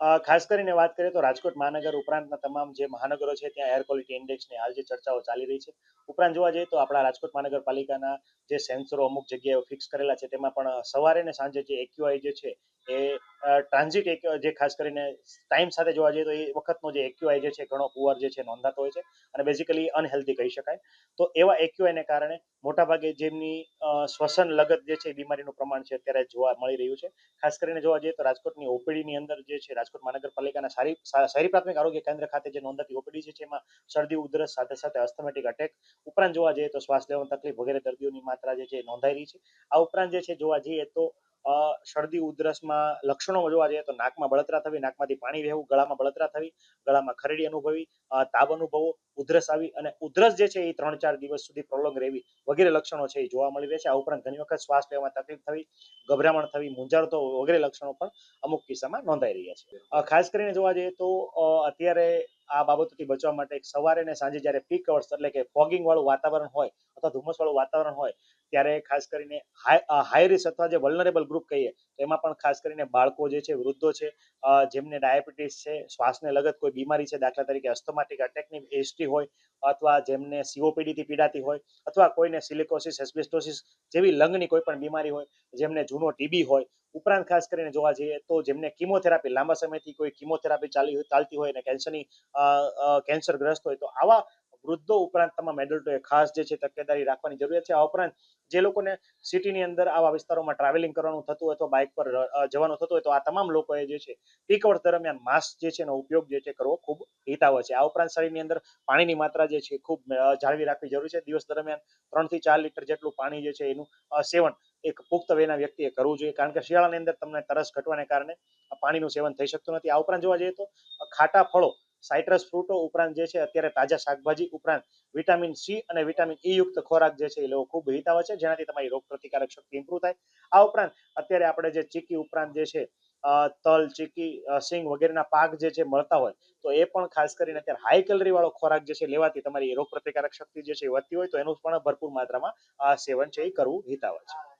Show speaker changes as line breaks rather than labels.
ખાસ કરીને વાત કરીએ તો રાજકોટ મહાનગર ઉપરાંતના તમામ જે મહાનગરો છે ત્યાં એર ક્વોલિટી ઇન્ડેક્સની હાલ જે ચર્ચાઓ ચાલી રહી છે. ઉપરાંત જોવા જઈએ તો આપણા રાજકોટ મહાનગરપાલિકાના જે સેન્સરો અમુક જગ્યાએ ફિક્સ કરેલા છે તેમાં પણ સવારે ને સાંજે જે એક્યુઆઈ જે છે એ ટ્રાન્ઝિટ જે ખાસ કરીને ટાઈમ સાથે જોવા જઈએ તો એ વખતનો જે એક્યુઆઈ જે છે ઘણો પુઅર જે છે નોંધાતો હોય છે અને બેઝિકલી અનહેલ્ધી કહી શકાય. તો એવા એક્યુઆઈને કારણે મોટાભાગે જેમની શ્વસન લગત જે છે બીમારીનું પ્રમાણ છે અત્યારે જોવા મળી રહ્યું છે. ખાસ કરીને જોવા જઈએ તો રાજકોટની ઓપીડીની અંદર જે છે રાજકોટ મહાનગરપાલિકાના શહેરી પ્રાથમિક આરોગ્ય કેન્દ્ર ખાતે જે નોંધાતી ઓપીડી છે એમાં શરદી ઉધરસ સાથે સાથે અસ્થમેટિક અટેક ઉપરાંત જોવા જઈએ તો શ્વાસ લેવાની તકલીફ વગેરે દર્દીઓની માત્રા જે છે નોંધાઈ રહી છે. આ ઉપરાંત જે છે જોવા જઈએ તો શરદી ઉધરસમાં લક્ષણો જોવા જઈએ તો નાકમાં બળતરા થવી, નાકમાંથી પાણી વહેવું, ગળામાં બળતરા થવી, ગળામાં ખરડી અનુભવી, તાવ અનુભવો, ઉધરસ આવી અને ઉધરસ જે છે એ 3-4 દિવસ સુધી પ્રોલોંગ રહેવી વગેરે લક્ષણો છે એ જોવા મળી રહે છે. આ ઉપરાંત ઘણી વખત શ્વાસ લેવામાં તકલીફ થવી, ગભરામણ થવી, મૂંઝારો વગેરે લક્ષણો પણ અમુક કિસ્સામાં નોંધાઈ રહ્યા છે. ખાસ કરીને જોવા જઈએ તો અત્યારે આ બાબતોથી બચવા માટે સવારે ને સાંજે જ્યારે પીક અવર્સ એટલે કે ફોગિંગ વાળું વાતાવરણ હોય અથવા ધુમ્મસ વાળું વાતાવરણ હોય ત્યારે ખાસ કરીને હાઈ રિસ્ક અથવા જે વલ્નરેબલ ગ્રુપ કહીએ તો એમાં પણ ખાસ કરીને બાળકો જે છે, વૃદ્ધો છે, જેમને ડાયાબિટીસ છે, શ્વાસને લગત કોઈ બીમારી છે, દાખલા તરીકે અસ્થમાટિક અટેકની હિસ્ટ્રી હોય અથવા જેમને સીઓપીડીથી પીડાતી હોય અથવા કોઈને સિલિકોસિસ, એસ્બેસ્ટોસિસ જેવી લંગની કોઈ પણ બીમારી હોય, જેમને જૂનો ટીબી હોય, ઉપરાંત ખાસ કરીને જોવા જઈએ તો જેમને કિમોથેરાપી લાંબા સમયથી કોઈ કિમોથેરાપી ચાલતી હોય અને કેન્સરગ્રસ્ત હોય તો આવા વૃદ્ધો ઉપરાંત તમામ એડલ્ટોએ ખાસ જે છે તકેદારી રાખવાની જરૂરિયાત છે. આ ઉપરાંત જે લોકોને સિટીની અંદર આવા વિસ્તારોમાં ટ્રાવેલિંગ કરવાનું થતું હોય અથવા બાઇક પર જવાનું થતું હોય તો આ તમામ લોકોએ જે છે પીક અવર્સ દરમિયાન માસ્ક જે છે એનો ઉપયોગ જે છે કરવો ખૂબ હિતાવહ છે. આ ઉપરાંત શરીરની અંદર પાણીની માત્રા જે છે ખૂબ જાળવી રાખવી જરૂરી છે. દિવસ દરમિયાન 3-4 લીટર જેટલું પાણી જે છે એનું સેવન એક પુખ્ત વયના વ્યક્તિએ કરવું જોઈએ, કારણ કે શિયાળાની અંદર તમને તરસ ઘટવાને કારણે પાણીનું સેવન થઈ શકતું નથી. આ ઉપરાંત જોવા જઈએ તો ખાટા ફળો, સાઇટ્રસ ફ્રૂટો ઉપરાંત જે છે અત્યારે તાજા શાકભાજી ઉપરાંત વિટામિન સી અને વિટામિન ઈ યુક્ત ખોરાક જે છે એ લેવો ખૂબ હિતાવહ છે, જેનાથી તમારી રોગ પ્રતિકારક શક્તિ ઇમ્પ્રુવ થાય. આ ઉપરાંત અત્યારે આપણે જે ચીકી ઉપરાંત જે છે તલ, ચીકી, સિંગ વગેરેના પાક જે છે મળતા હોય તો એ પણ ખાસ કરીને અત્યારે હાઈ કેલરી વાળો ખોરાક જે છે લેવાથી તમારી રોગ પ્રતિકારક શક્તિ જે છે વધતી હોય તો એનું પણ ભરપૂર માત્રામાં સેવન છે એ કરવું હિતાવહ છે.